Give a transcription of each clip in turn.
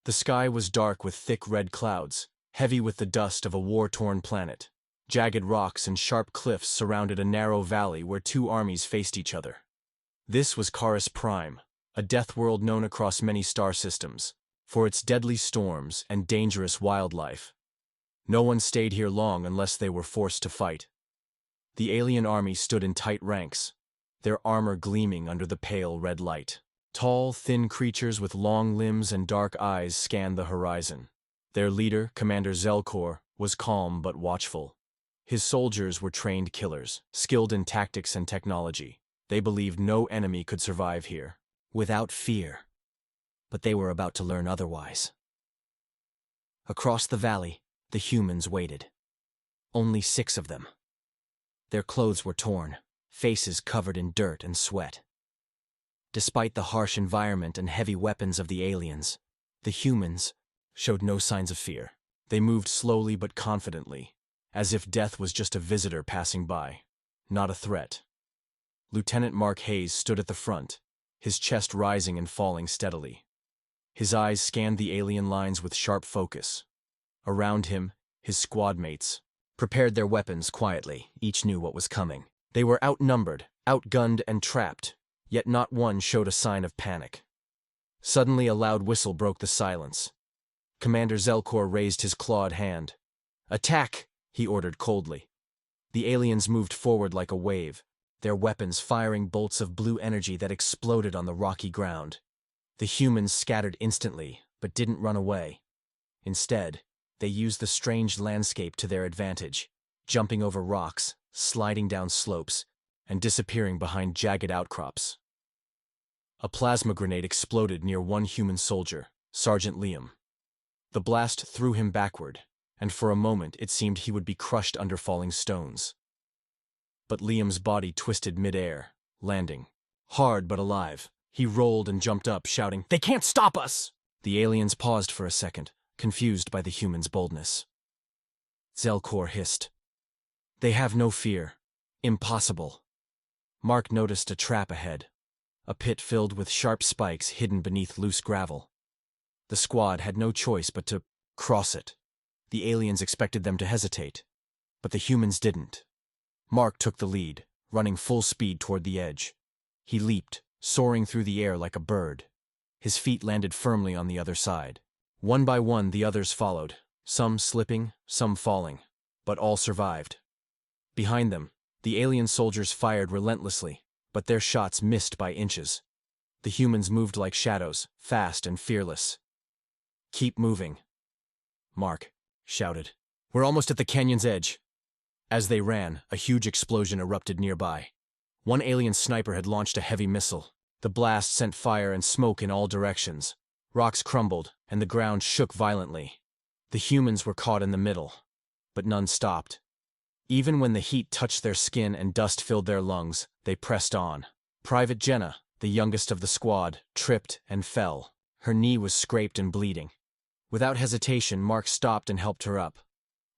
The sky was dark with thick red clouds, heavy with the dust of a war-torn planet. Jagged rocks and sharp cliffs surrounded a narrow valley where two armies faced each other. This was Charis Prime, a death world known across many star systems, for its deadly storms and dangerous wildlife. No one stayed here long unless they were forced to fight. The alien army stood in tight ranks, their armor gleaming under the pale red light. Tall, thin creatures with long limbs and dark eyes scanned the horizon. Their leader, Commander Zelkor, was calm but watchful. His soldiers were trained killers, skilled in tactics and technology. They believed no enemy could survive here, without fear. But they were about to learn otherwise. Across the valley, the humans waited. Only 6 of them. Their clothes were torn, faces covered in dirt and sweat. Despite the harsh environment and heavy weapons of the aliens, the humans showed no signs of fear. They moved slowly but confidently, as if death was just a visitor passing by, not a threat. Lieutenant Mark Hayes stood at the front, his chest rising and falling steadily. His eyes scanned the alien lines with sharp focus. Around him, his squad mates prepared their weapons quietly. Each knew what was coming. They were outnumbered, outgunned, and trapped, yet not one showed a sign of panic. Suddenly a loud whistle broke the silence. Commander Zelkor raised his clawed hand. "Attack!" he ordered coldly. The aliens moved forward like a wave, their weapons firing bolts of blue energy that exploded on the rocky ground. The humans scattered instantly, but didn't run away. Instead, they used the strange landscape to their advantage, jumping over rocks, sliding down slopes, and disappearing behind jagged outcrops. A plasma grenade exploded near one human soldier, Sergeant Liam. The blast threw him backward, and for a moment it seemed he would be crushed under falling stones. But Liam's body twisted mid-air, landing. Hard but alive, he rolled and jumped up, shouting, "They can't stop us!" The aliens paused for a second, confused by the humans' boldness. Zelkor hissed, "They have no fear. Impossible." Mark noticed a trap ahead, a pit filled with sharp spikes hidden beneath loose gravel. The squad had no choice but to cross it. The aliens expected them to hesitate, but the humans didn't. Mark took the lead, running full speed toward the edge. He leaped, soaring through the air like a bird. His feet landed firmly on the other side. One by one the others followed, some slipping, some falling, but all survived. Behind them, the alien soldiers fired relentlessly, but their shots missed by inches. The humans moved like shadows, fast and fearless. "Keep moving," Mark shouted. "We're almost at the canyon's edge." As they ran, a huge explosion erupted nearby. One alien sniper had launched a heavy missile. The blast sent fire and smoke in all directions. Rocks crumbled, and the ground shook violently. The humans were caught in the middle, but none stopped. Even when the heat touched their skin and dust filled their lungs, they pressed on. Private Jenna, the youngest of the squad, tripped and fell. Her knee was scraped and bleeding. Without hesitation, Mark stopped and helped her up.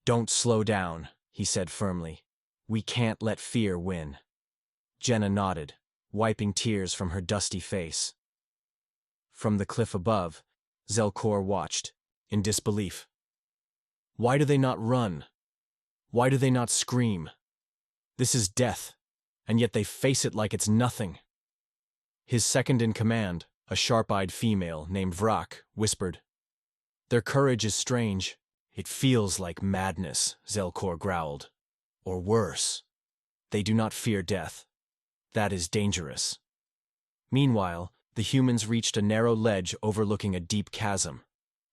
"Don't slow down," he said firmly. "We can't let fear win." Jenna nodded, wiping tears from her dusty face. From the cliff above, Zelkor watched, in disbelief. Why do they not run? Why do they not scream? This is death, and yet they face it like it's nothing. His second-in-command, a sharp-eyed female named Vrak, whispered, "Their courage is strange. It feels like madness," Zelkor growled. "Or worse. They do not fear death. That is dangerous." Meanwhile, the humans reached a narrow ledge overlooking a deep chasm.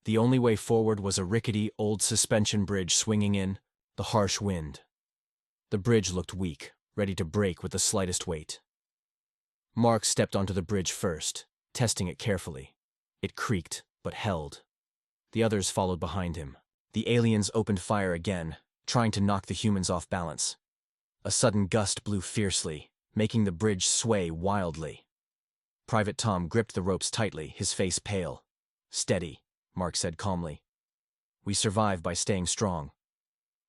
The only way forward was a rickety, old suspension bridge swinging in the harsh wind. The bridge looked weak, ready to break with the slightest weight. Mark stepped onto the bridge first, testing it carefully. It creaked, but held. The others followed behind him. The aliens opened fire again, trying to knock the humans off balance. A sudden gust blew fiercely, making the bridge sway wildly. Private Tom gripped the ropes tightly, his face pale. "Steady," Mark said calmly. "We survive by staying strong."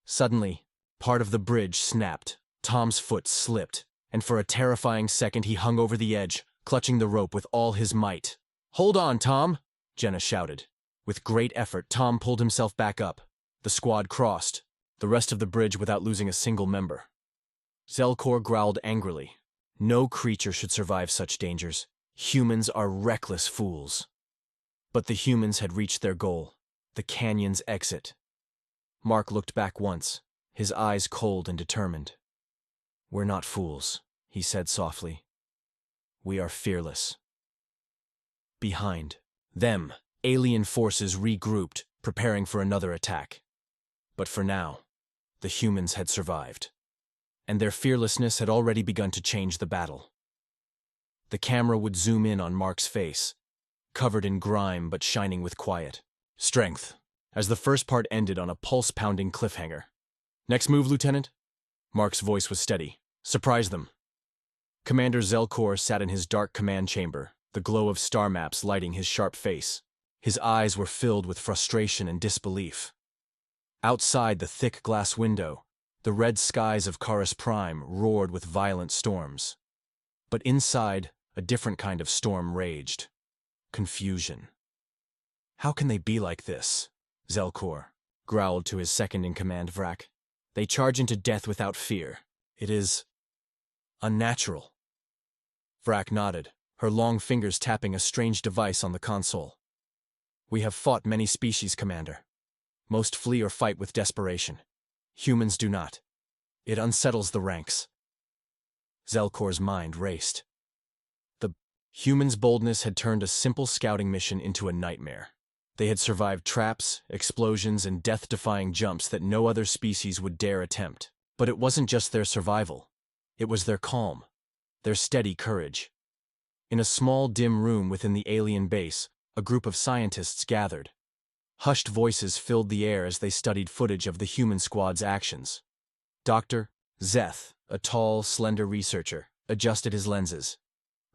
Suddenly, part of the bridge snapped. Tom's foot slipped, and for a terrifying second he hung over the edge, clutching the rope with all his might. "Hold on, Tom!" Jenna shouted. With great effort, Tom pulled himself back up. The squad crossed, the rest of the bridge without losing a single member. Zelkor growled angrily. No creature should survive such dangers. Humans are reckless fools. But the humans had reached their goal, the canyon's exit. Mark looked back once, his eyes cold and determined. "We're not fools," he said softly. "We are fearless." Behind them, alien forces regrouped, preparing for another attack. But for now, the humans had survived, and their fearlessness had already begun to change the battle. The camera would zoom in on Mark's face, covered in grime but shining with quiet strength, as the first part ended on a pulse-pounding cliffhanger. "Next move, Lieutenant?" Mark's voice was steady. "Surprise them." Commander Zelkor sat in his dark command chamber, the glow of star maps lighting his sharp face. His eyes were filled with frustration and disbelief. Outside the thick glass window, the red skies of Caris Prime roared with violent storms. But inside, a different kind of storm raged. Confusion. "How can they be like this?" Zelkor growled to his second-in-command Vrak. "They charge into death without fear. It is unnatural." Vrak nodded, her long fingers tapping a strange device on the console. "We have fought many species, Commander. Most flee or fight with desperation. Humans do not. It unsettles the ranks." Zelkor's mind raced. The humans' boldness had turned a simple scouting mission into a nightmare. They had survived traps, explosions, and death-defying jumps that no other species would dare attempt. But it wasn't just their survival. It was their calm, their steady courage. In a small, dim room within the alien base, a group of scientists gathered. Hushed voices filled the air as they studied footage of the human squad's actions. Dr. Zeth, a tall, slender researcher, adjusted his lenses.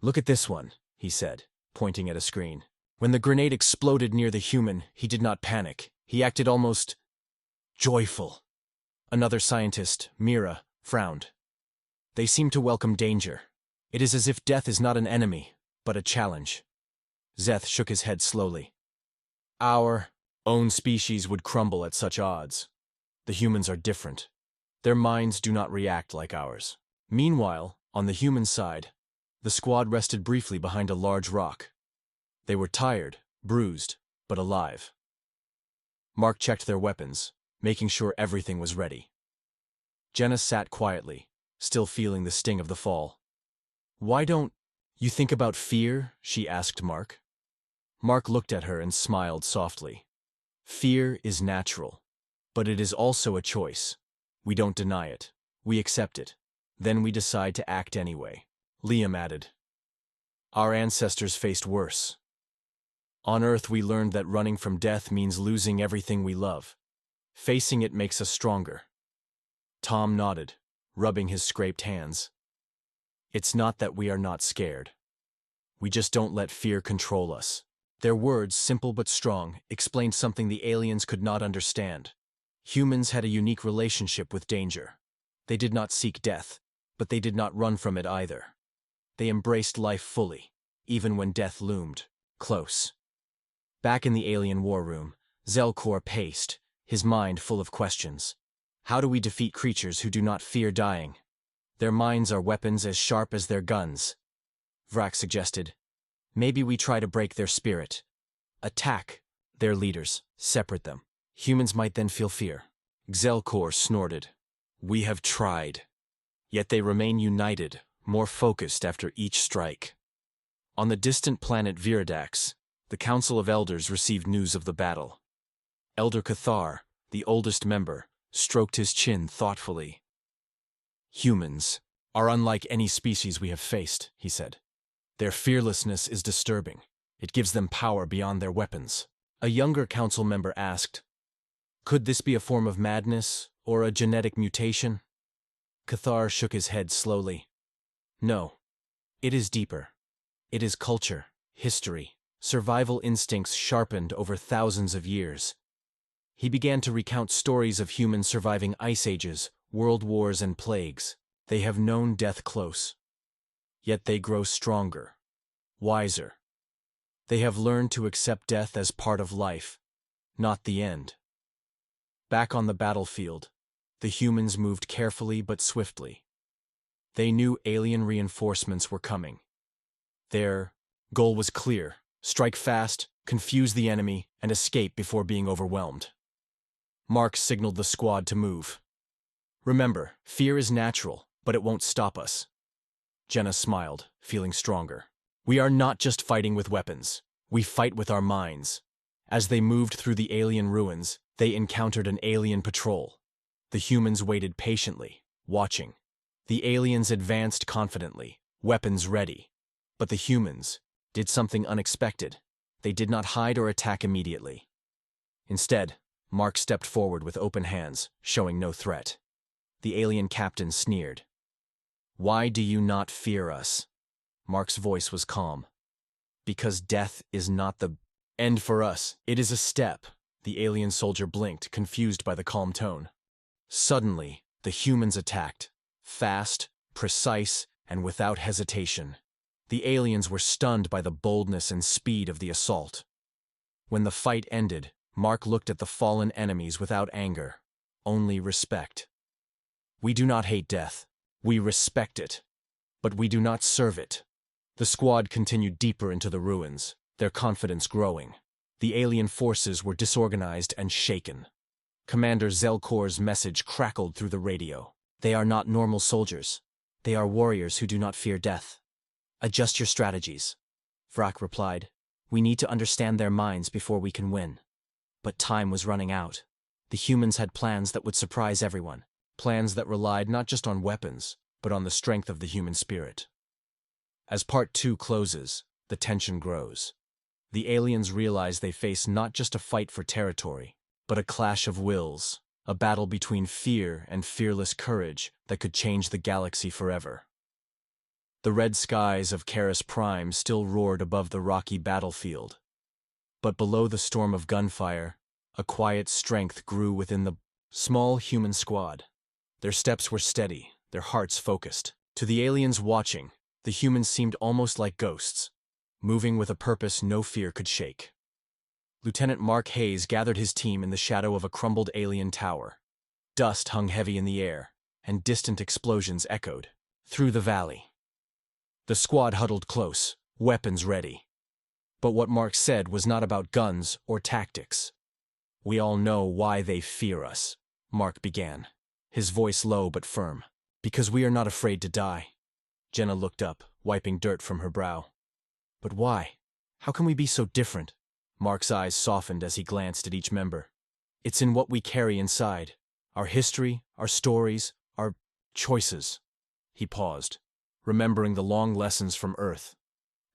"Look at this one," he said, pointing at a screen. "When the grenade exploded near the human, he did not panic. He acted almost joyful." Another scientist, Mira, frowned. "They seem to welcome danger. It is as if death is not an enemy, but a challenge." Zeth shook his head slowly. "Our own species would crumble at such odds. The humans are different. Their minds do not react like ours." Meanwhile, on the human side, the squad rested briefly behind a large rock. They were tired, bruised, but alive. Mark checked their weapons, making sure everything was ready. Jenna sat quietly, still feeling the sting of the fall. "Why don't you think about fear?" she asked Mark. Mark looked at her and smiled softly. "Fear is natural, but it is also a choice. We don't deny it. We accept it. Then we decide to act anyway." Liam added, "Our ancestors faced worse. On Earth we learned that running from death means losing everything we love. Facing it makes us stronger." Tom nodded, rubbing his scraped hands. "It's not that we are not scared. We just don't let fear control us." Their words, simple but strong, explained something the aliens could not understand. Humans had a unique relationship with danger. They did not seek death, but they did not run from it either. They embraced life fully, even when death loomed close. Back in the alien war room, Zelkor paced, his mind full of questions. How do we defeat creatures who do not fear dying? Their minds are weapons as sharp as their guns. Vrak suggested, maybe we try to break their spirit. Attack their leaders, separate them. Humans might then feel fear. Zelkor snorted. We have tried. Yet they remain united, more focused after each strike. On the distant planet Viridax, the Council of Elders received news of the battle. Elder Cathar, the oldest member, stroked his chin thoughtfully. Humans are unlike any species we have faced, he said. Their fearlessness is disturbing. It gives them power beyond their weapons. A younger council member asked, could this be a form of madness or a genetic mutation? Cathar shook his head slowly. No, it is deeper. It is culture, history, survival instincts sharpened over thousands of years. He began to recount stories of humans surviving ice ages, world wars, and plagues. They have known death close. Yet they grow stronger, wiser. They have learned to accept death as part of life, not the end. Back on the battlefield, the humans moved carefully but swiftly. They knew alien reinforcements were coming. Their goal was clear: strike fast, confuse the enemy, and escape before being overwhelmed. Mark signaled the squad to move. "Remember, fear is natural, but it won't stop us." Jenna smiled, feeling stronger. "We are not just fighting with weapons. We fight with our minds." As they moved through the alien ruins, they encountered an alien patrol. The humans waited patiently, watching. The aliens advanced confidently, weapons ready. But the humans did something unexpected. They did not hide or attack immediately. Instead, Mark stepped forward with open hands, showing no threat. The alien captain sneered. "Why do you not fear us?" Mark's voice was calm. "Because death is not the end for us. It is a step." The alien soldier blinked, confused by the calm tone. Suddenly, the humans attacked. Fast, precise, and without hesitation. The aliens were stunned by the boldness and speed of the assault. When the fight ended, Mark looked at the fallen enemies without anger, only respect. "We do not hate death. We respect it. But we do not serve it." The squad continued deeper into the ruins, their confidence growing. The alien forces were disorganized and shaken. Commander Zelkor's message crackled through the radio. "They are not normal soldiers. They are warriors who do not fear death. Adjust your strategies." Vrak replied. "We need to understand their minds before we can win." But time was running out. The humans had plans that would surprise everyone. Plans that relied not just on weapons, but on the strength of the human spirit. As Part 2 closes, the tension grows. The aliens realize they face not just a fight for territory, but a clash of wills, a battle between fear and fearless courage that could change the galaxy forever. The red skies of Karis Prime still roared above the rocky battlefield. But below the storm of gunfire, a quiet strength grew within the small human squad. Their steps were steady, their hearts focused. To the aliens watching, the humans seemed almost like ghosts, moving with a purpose no fear could shake. Lieutenant Mark Hayes gathered his team in the shadow of a crumbled alien tower. Dust hung heavy in the air, and distant explosions echoed through the valley. The squad huddled close, weapons ready. But what Mark said was not about guns or tactics. "We all know why they fear us," Mark began, his voice low but firm. "Because we are not afraid to die." Jenna looked up, wiping dirt from her brow. "But why? How can we be so different?" Mark's eyes softened as he glanced at each member. "It's in what we carry inside. Our history, our stories, our choices." He paused, remembering the long lessons from Earth.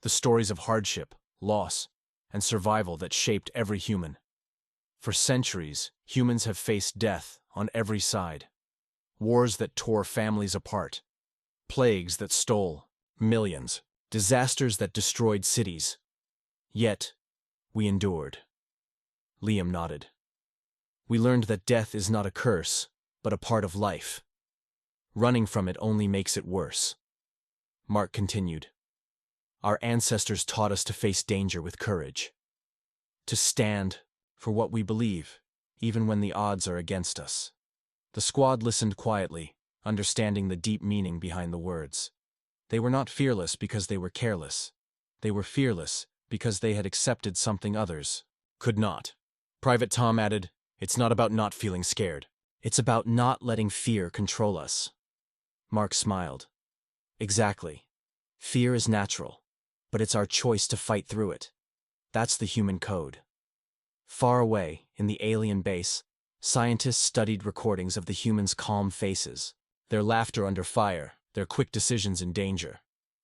The stories of hardship, loss, and survival that shaped every human. For centuries, humans have faced death on every side. Wars that tore families apart. Plagues that stole millions. Disasters that destroyed cities. Yet, we endured. Liam nodded. "We learned that death is not a curse, but a part of life. Running from it only makes it worse." Mark continued. "Our ancestors taught us to face danger with courage. To stand for what we believe, even when the odds are against us." The squad listened quietly, understanding the deep meaning behind the words. They were not fearless because they were careless. They were fearless because they had accepted something others could not. Private Tom added, "It's not about not feeling scared. It's about not letting fear control us." Mark smiled. "Exactly. Fear is natural, but it's our choice to fight through it. That's the human code." Far away, in the alien base, scientists studied recordings of the humans' calm faces, their laughter under fire, their quick decisions in danger.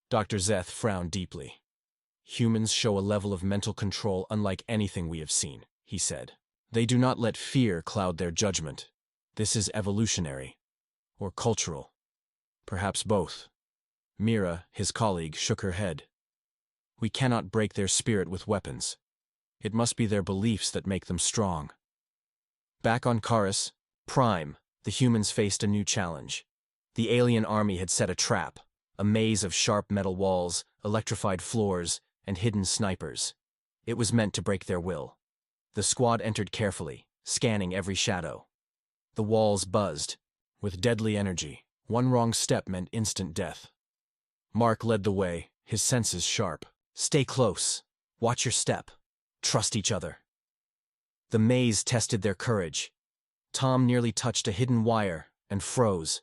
Dr. Zeth frowned deeply. "Humans show a level of mental control unlike anything we have seen," he said. "They do not let fear cloud their judgment. This is evolutionary. Or cultural. Perhaps both." Mira, his colleague, shook her head. "We cannot break their spirit with weapons. It must be their beliefs that make them strong." Back on Karis Prime, the humans faced a new challenge. The alien army had set a trap, a maze of sharp metal walls, electrified floors, and hidden snipers. It was meant to break their will. The squad entered carefully, scanning every shadow. The walls buzzed, with deadly energy. One wrong step meant instant death. Mark led the way, his senses sharp. Stay close. Watch your step. Trust each other. The maze tested their courage. Tom nearly touched a hidden wire and froze.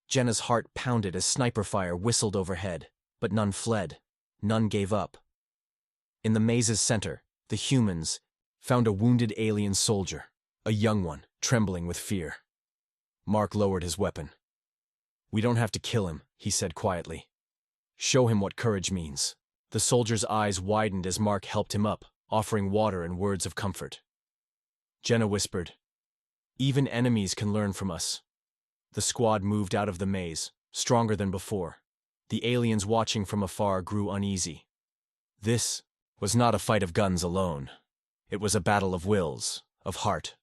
Jenna's heart pounded as sniper fire whistled overhead, but none fled. None gave up. In the maze's center, the humans found a wounded alien soldier, a young one, trembling with fear. Mark lowered his weapon. "We don't have to kill him," he said quietly. "Show him what courage means." The soldier's eyes widened as Mark helped him up, offering water and words of comfort. Jenna whispered, "Even enemies can learn from us." The squad moved out of the maze, stronger than before. The aliens watching from afar grew uneasy. This was not a fight of guns alone. It was a battle of wills, of heart.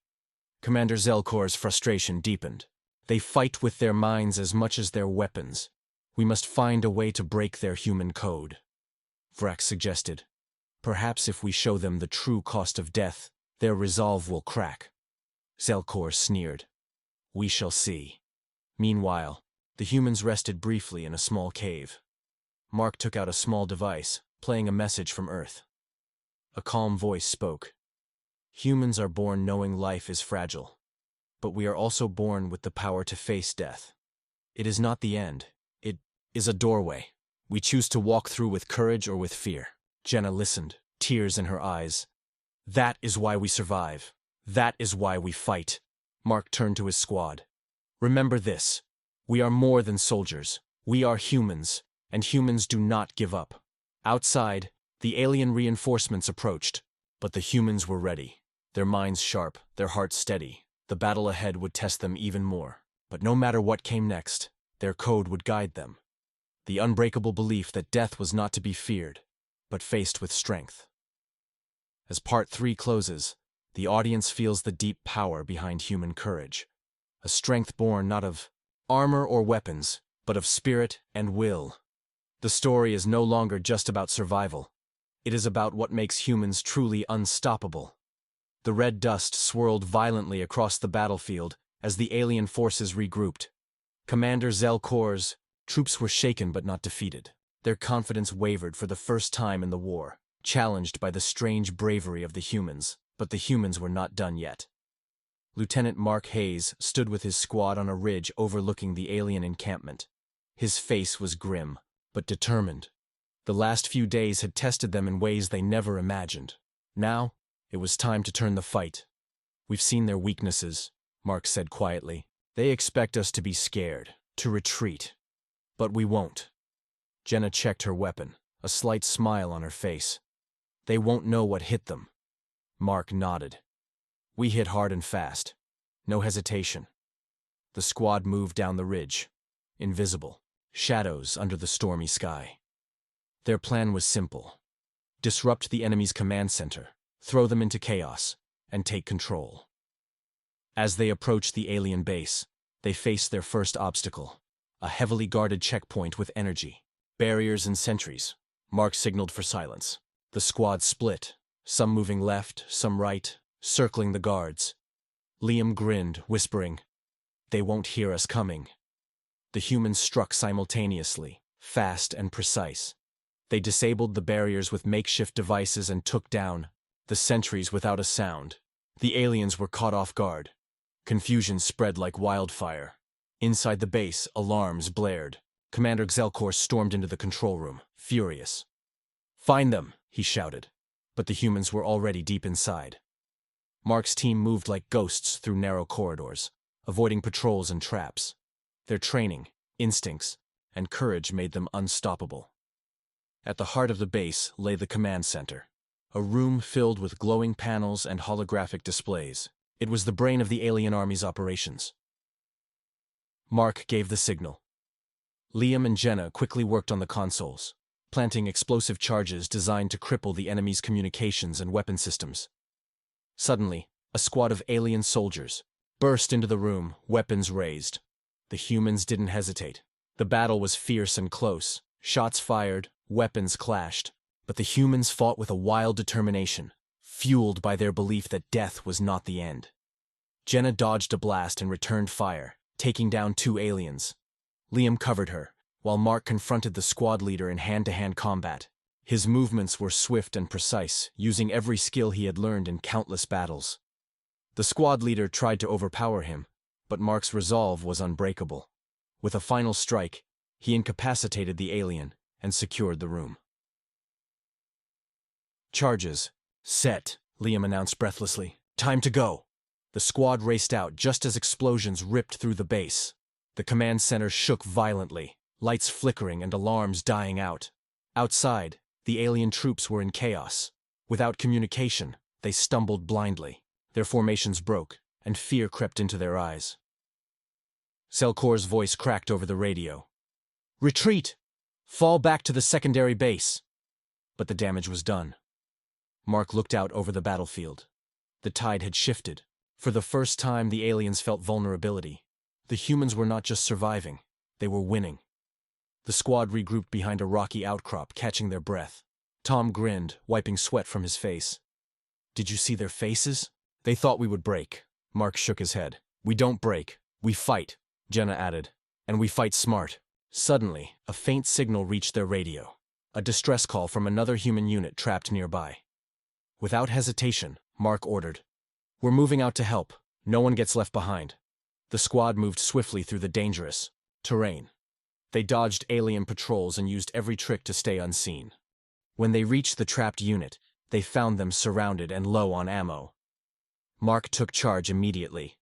Commander Zelkor's frustration deepened. They fight with their minds as much as their weapons. We must find a way to break their human code. Vrax suggested. Perhaps if we show them the true cost of death, their resolve will crack. Zelkor sneered. We shall see. Meanwhile, the humans rested briefly in a small cave. Mark took out a small device, playing a message from Earth. A calm voice spoke. Humans are born knowing life is fragile, but we are also born with the power to face death. It is not the end. It is a doorway. We choose to walk through with courage or with fear. Jenna listened, tears in her eyes. That is why we survive. That is why we fight. Mark turned to his squad. Remember this. We are more than soldiers. We are humans, and humans do not give up. Outside, the alien reinforcements approached, but the humans were ready. Their minds sharp, their hearts steady. The battle ahead would test them even more. But no matter what came next, their code would guide them. The unbreakable belief that death was not to be feared, but faced with strength. As Part 3 closes, the audience feels the deep power behind human courage. A strength born not of armor or weapons, but of spirit and will. The story is no longer just about survival. It is about what makes humans truly unstoppable. The red dust swirled violently across the battlefield as the alien forces regrouped. Commander Zelkor's troops were shaken but not defeated. Their confidence wavered for the first time in the war, challenged by the strange bravery of the humans, but the humans were not done yet. Lieutenant Mark Hayes stood with his squad on a ridge overlooking the alien encampment. His face was grim, but determined. The last few days had tested them in ways they never imagined. Now, it was time to turn the fight. We've seen their weaknesses, Mark said quietly. They expect us to be scared, to retreat. But we won't. Jenna checked her weapon, a slight smile on her face. They won't know what hit them. Mark nodded. We hit hard and fast. No hesitation. The squad moved down the ridge, invisible, shadows under the stormy sky. Their plan was simple. Disrupt the enemy's command center, throw them into chaos, and take control. As they approached the alien base, they faced their first obstacle, a heavily guarded checkpoint with energy, barriers and sentries. Mark signaled for silence. The squad split, some moving left, some right, circling the guards. Liam grinned, whispering, "They won't hear us coming." The humans struck simultaneously, fast and precise. They disabled the barriers with makeshift devices and took down the sentries without a sound. The aliens were caught off guard. Confusion spread like wildfire. Inside the base, alarms blared. Commander Zelkor stormed into the control room, furious. "Find them," he shouted. But the humans were already deep inside. Mark's team moved like ghosts through narrow corridors, avoiding patrols and traps. Their training, instincts, and courage made them unstoppable. At the heart of the base lay the command center, a room filled with glowing panels and holographic displays. It was the brain of the alien army's operations. Mark gave the signal. Liam and Jenna quickly worked on the consoles, planting explosive charges designed to cripple the enemy's communications and weapon systems. Suddenly, a squad of alien soldiers burst into the room, weapons raised. The humans didn't hesitate. The battle was fierce and close. Shots fired, weapons clashed. But the humans fought with a wild determination. fueled by their belief that death was not the end. Jenna dodged a blast and returned fire, taking down 2 aliens. Liam covered her, while Mark confronted the squad leader in hand-to-hand combat. His movements were swift and precise, using every skill he had learned in countless battles. The squad leader tried to overpower him, but Mark's resolve was unbreakable. With a final strike, he incapacitated the alien and secured the room. "Charges. Set," Liam announced breathlessly. "Time to go." The squad raced out just as explosions ripped through the base. The command center shook violently, lights flickering and alarms dying out. Outside, the alien troops were in chaos. Without communication, they stumbled blindly. Their formations broke, and fear crept into their eyes. Zelkor's voice cracked over the radio. "Retreat! Fall back to the secondary base!" But the damage was done. Mark looked out over the battlefield. The tide had shifted. For the first time, the aliens felt vulnerability. The humans were not just surviving, they were winning. The squad regrouped behind a rocky outcrop, catching their breath. Tom grinned, wiping sweat from his face. "Did you see their faces? They thought we would break." Mark shook his head. "We don't break. We fight," Jenna added. "And we fight smart." Suddenly, a faint signal reached their radio. A distress call from another human unit trapped nearby. Without hesitation, Mark ordered, "We're moving out to help. No one gets left behind." The squad moved swiftly through the dangerous terrain. They dodged alien patrols and used every trick to stay unseen. When they reached the trapped unit, they found them surrounded and low on ammo. Mark took charge immediately.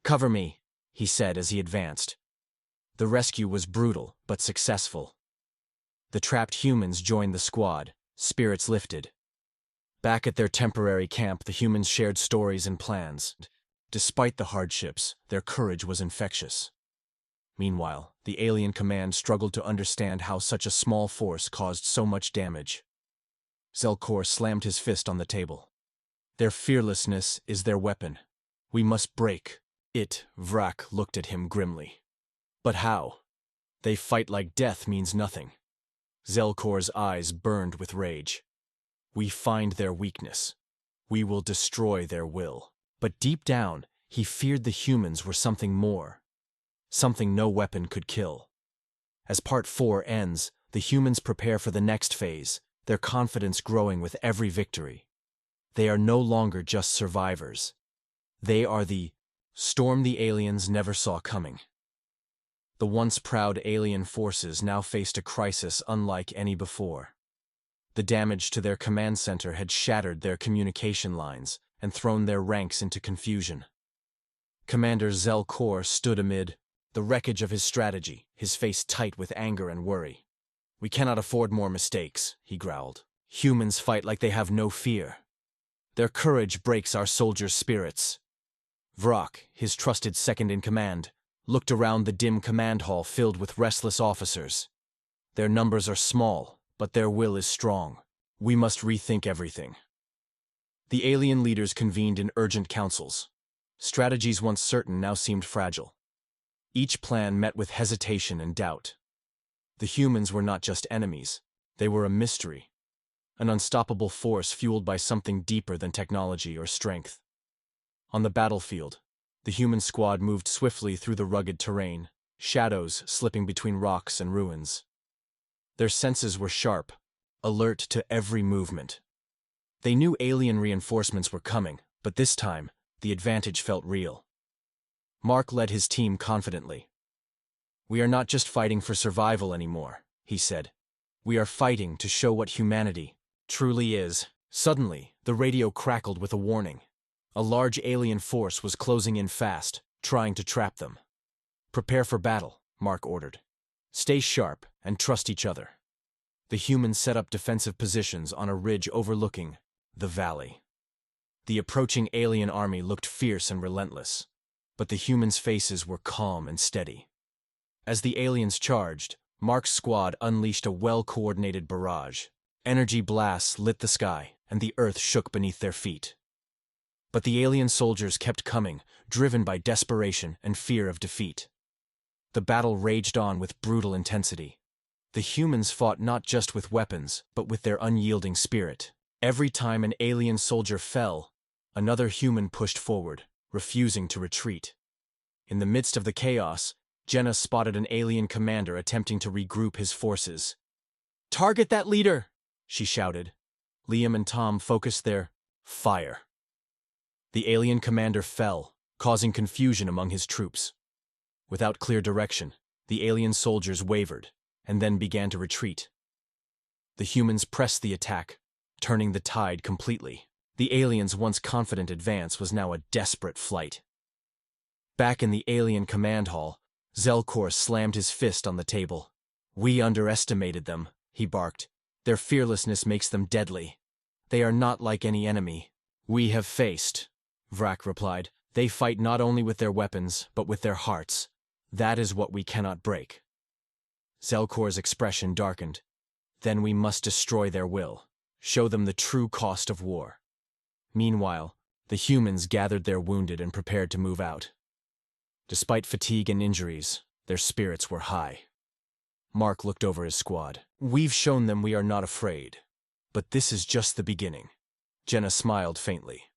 "Cover me," he said as he advanced. The rescue was brutal, but successful. The trapped humans joined the squad, spirits lifted. Back at their temporary camp, the humans shared stories and plans. Despite the hardships, their courage was infectious. Meanwhile, the alien command struggled to understand how such a small force caused so much damage. Zelkor slammed his fist on the table. "Their fearlessness is their weapon. We must break it." Vrak looked at him grimly. "But how? They fight like death means nothing." Zelkor's eyes burned with rage. "We find their weakness. We will destroy their will." But deep down, he feared the humans were something more. Something no weapon could kill. As Part 4 ends, the humans prepare for the next phase, their confidence growing with every victory. They are no longer just survivors. They are the storm the aliens never saw coming. The once proud alien forces now faced a crisis unlike any before. The damage to their command center had shattered their communication lines and thrown their ranks into confusion. Commander Zelkor stood amid the wreckage of his strategy, his face tight with anger and worry. "We cannot afford more mistakes," he growled. "Humans fight like they have no fear. Their courage breaks our soldiers' spirits." Vrak, his trusted second-in-command, looked around the dim command hall filled with restless officers. "Their numbers are small, but their will is strong. We must rethink everything." The alien leaders convened in urgent councils. Strategies once certain now seemed fragile. Each plan met with hesitation and doubt. The humans were not just enemies. They were a mystery. An unstoppable force fueled by something deeper than technology or strength. On the battlefield, the human squad moved swiftly through the rugged terrain, shadows slipping between rocks and ruins. Their senses were sharp, alert to every movement. They knew alien reinforcements were coming, but this time, the advantage felt real. Mark led his team confidently. "We are not just fighting for survival anymore," he said. "We are fighting to show what humanity truly is." Suddenly, the radio crackled with a warning. A large alien force was closing in fast, trying to trap them. "Prepare for battle," Mark ordered. "Stay sharp and trust each other." The humans set up defensive positions on a ridge overlooking the valley. The approaching alien army looked fierce and relentless, but the humans' faces were calm and steady. As the aliens charged, Mark's squad unleashed a well-coordinated barrage. Energy blasts lit the sky, and the earth shook beneath their feet. But the alien soldiers kept coming, driven by desperation and fear of defeat. The battle raged on with brutal intensity. The humans fought not just with weapons, but with their unyielding spirit. Every time an alien soldier fell, another human pushed forward, refusing to retreat. In the midst of the chaos, Jenna spotted an alien commander attempting to regroup his forces. "Target that leader!" she shouted. Liam and Tom focused their fire. The alien commander fell, causing confusion among his troops. Without clear direction, the alien soldiers wavered, and then began to retreat. The humans pressed the attack, turning the tide completely. The aliens' once confident advance was now a desperate flight. Back in the alien command hall, Zelkor slammed his fist on the table. "We underestimated them," he barked. "Their fearlessness makes them deadly. They are not like any enemy we have faced," Vrak replied. "They fight not only with their weapons, but with their hearts. That is what we cannot break." Zelkor's expression darkened. "Then we must destroy their will, show them the true cost of war." Meanwhile, the humans gathered their wounded and prepared to move out. Despite fatigue and injuries, their spirits were high. Mark looked over his squad. "We've shown them we are not afraid. But this is just the beginning." Jenna smiled faintly.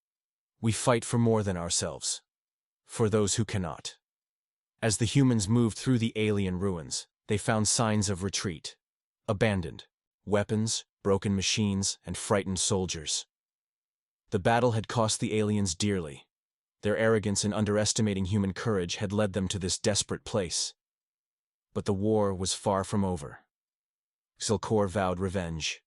"We fight for more than ourselves. For those who cannot." As the humans moved through the alien ruins, they found signs of retreat. Abandoned weapons, broken machines, and frightened soldiers. The battle had cost the aliens dearly. Their arrogance in underestimating human courage had led them to this desperate place. But the war was far from over. Zelkor vowed revenge.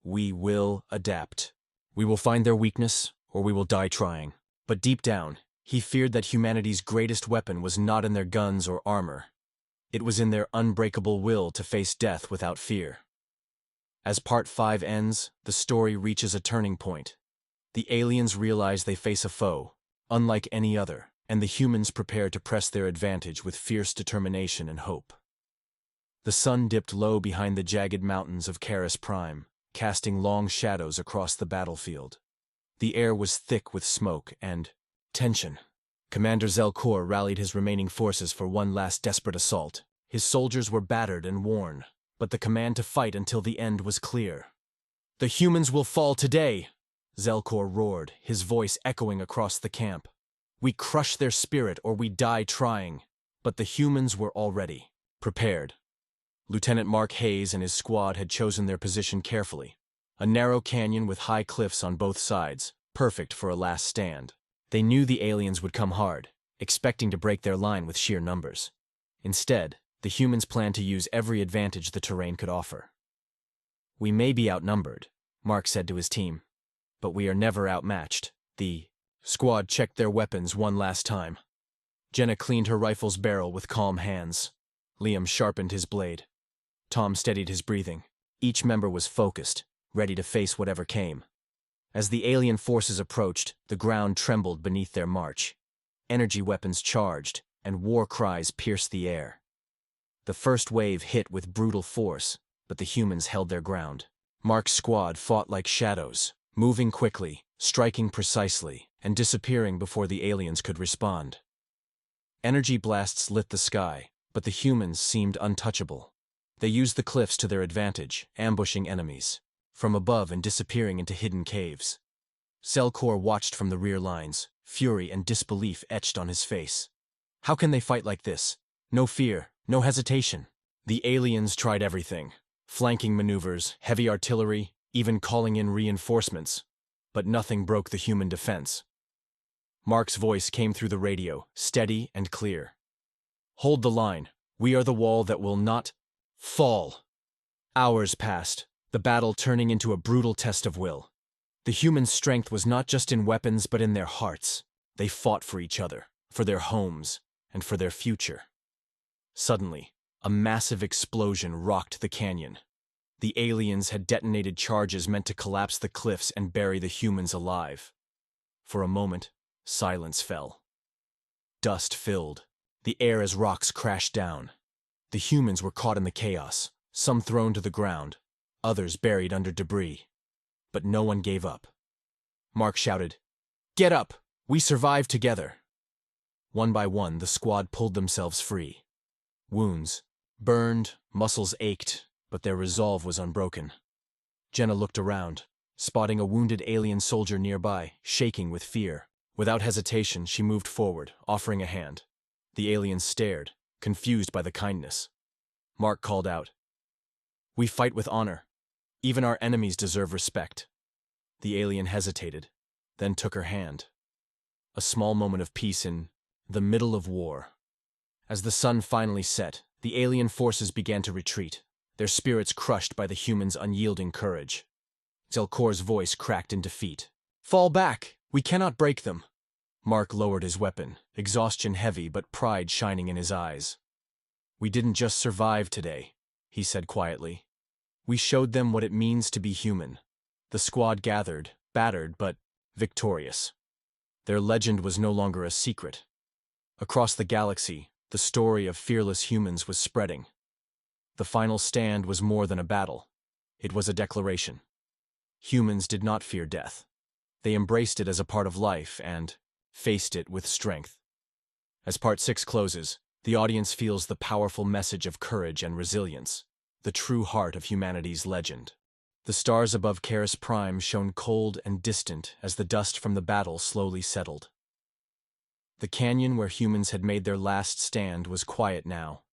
"We will adapt. We will find their weakness, or we will die trying." But deep down, he feared that humanity's greatest weapon was not in their guns or armor. It was in their unbreakable will to face death without fear. As Part 5 ends, the story reaches a turning point. The aliens realize they face a foe, unlike any other, and the humans prepare to press their advantage with fierce determination and hope. The sun dipped low behind the jagged mountains of Karis Prime, casting long shadows across the battlefield. The air was thick with smoke and tension. Commander Zelkor rallied his remaining forces for one last desperate assault. His soldiers were battered and worn, but the command to fight until the end was clear. "The humans will fall today!" Zelkor roared, his voice echoing across the camp. "We crush their spirit or we die trying." But the humans were already prepared. Lieutenant Mark Hayes and his squad had chosen their position carefully. A narrow canyon with high cliffs on both sides, perfect for a last stand. They knew the aliens would come hard, expecting to break their line with sheer numbers. Instead, the humans planned to use every advantage the terrain could offer. "We may be outnumbered," Mark said to his team, "but we are never outmatched." The squad checked their weapons one last time. Jenna cleaned her rifle's barrel with calm hands. Liam sharpened his blade. Tom steadied his breathing. Each member was focused, ready to face whatever came. As the alien forces approached, the ground trembled beneath their march. Energy weapons charged, and war cries pierced the air. The first wave hit with brutal force, but the humans held their ground. Mark's squad fought like shadows, moving quickly, striking precisely, and disappearing before the aliens could respond. Energy blasts lit the sky, but the humans seemed untouchable. They used the cliffs to their advantage, ambushing enemies from above and disappearing into hidden caves. Zelkor watched from the rear lines, fury and disbelief etched on his face. How can they fight like this? No fear, no hesitation. The aliens tried everything. Flanking maneuvers, heavy artillery, even calling in reinforcements. But nothing broke the human defense. Mark's voice came through the radio, steady and clear. "Hold the line. We are the wall that will not fall." Hours passed, the battle turning into a brutal test of will. The human strength was not just in weapons but in their hearts. They fought for each other, for their homes, and for their future. Suddenly, a massive explosion rocked the canyon. The aliens had detonated charges meant to collapse the cliffs and bury the humans alive. For a moment, silence fell. Dust filled the air as rocks crashed down. The humans were caught in the chaos, some thrown to the ground, others buried under debris. But no one gave up. Mark shouted, "Get up! We survived together!" One by one, the squad pulled themselves free. Wounds burned, muscles ached, but their resolve was unbroken. Jenna looked around. spotting a wounded alien soldier nearby, shaking with fear. Without hesitation, she moved forward, offering a hand. The alien stared, confused by the kindness. Mark called out, "We fight with honor. Even our enemies deserve respect." The alien hesitated, then took her hand. A small moment of peace in the middle of war. As the sun finally set, the alien forces began to retreat, their spirits crushed by the humans' unyielding courage. Zelkor's voice cracked in defeat. "Fall back! We cannot break them!" Mark lowered his weapon, exhaustion heavy but pride shining in his eyes. "We didn't just survive today," he said quietly. "We showed them what it means to be human." The squad gathered, battered but victorious. Their legend was no longer a secret. Across the galaxy, the story of fearless humans was spreading. The final stand was more than a battle. It was a declaration. Humans did not fear death. They embraced it as a part of life and faced it with strength. As Part 6 closes, the audience feels the powerful message of courage and resilience, the true heart of humanity's legend. The stars above Karis Prime shone cold and distant as the dust from the battle slowly settled. The canyon where humans had made their last stand was quiet now,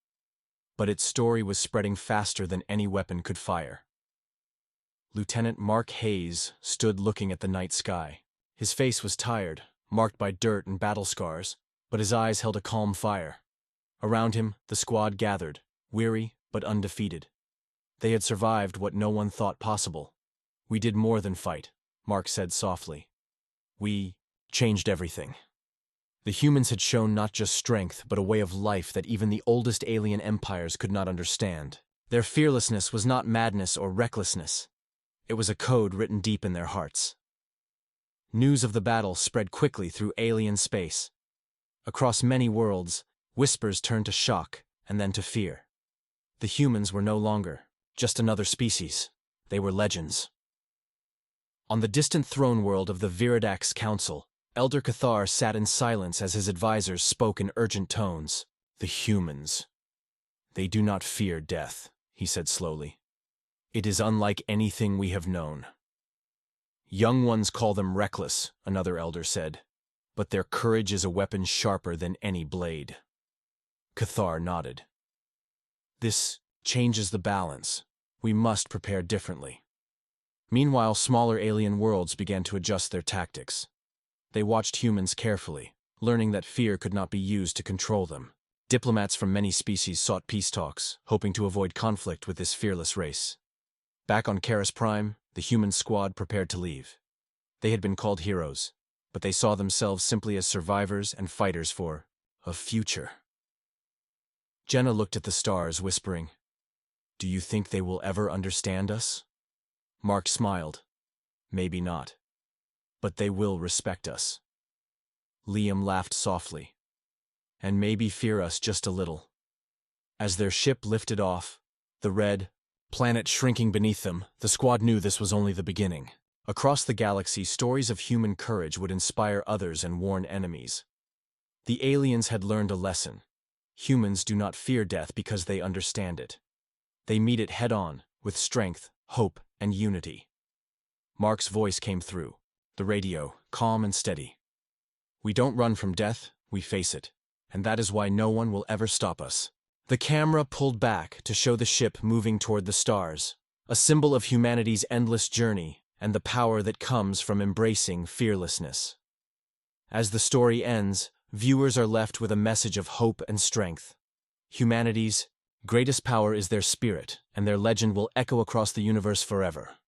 but its story was spreading faster than any weapon could fire. Lieutenant Mark Hayes stood looking at the night sky. His face was tired, marked by dirt and battle scars, but his eyes held a calm fire. Around him, the squad gathered, weary but undefeated. They had survived what no one thought possible. "We did more than fight," Mark said softly. "We changed everything." The humans had shown not just strength, but a way of life that even the oldest alien empires could not understand. Their fearlessness was not madness or recklessness. It was a code written deep in their hearts. News of the battle spread quickly through alien space. Across many worlds, whispers turned to shock and then to fear. The humans were no longer just another species. They were legends. On the distant throne world of the Viridax Council, Elder Cathar sat in silence as his advisors spoke in urgent tones. "The humans. They do not fear death," he said slowly. "It is unlike anything we have known." "Young ones call them reckless," another elder said, "but their courage is a weapon sharper than any blade." Cathar nodded. "This changes the balance. We must prepare differently." Meanwhile, smaller alien worlds began to adjust their tactics. They watched humans carefully, learning that fear could not be used to control them. Diplomats from many species sought peace talks, hoping to avoid conflict with this fearless race. Back on Karis Prime, the human squad prepared to leave. They had been called heroes, but they saw themselves simply as survivors and fighters for a future. Jenna looked at the stars, whispering, "Do you think they will ever understand us?" Mark smiled. "Maybe not. But they will respect us." Liam laughed softly. "And maybe fear us just a little." As their ship lifted off, the red planet shrinking beneath them, the squad knew this was only the beginning. Across the galaxy, stories of human courage would inspire others and warn enemies. The aliens had learned a lesson. Humans do not fear death because they understand it. They meet it head-on, with strength, hope, and unity. Mark's voice came through, the radio, calm and steady. "We don't run from death, we face it, and that is why no one will ever stop us." The camera pulled back to show the ship moving toward the stars, a symbol of humanity's endless journey and the power that comes from embracing fearlessness. As the story ends, viewers are left with a message of hope and strength. Humanity's greatest power is their spirit, and their legend will echo across the universe forever.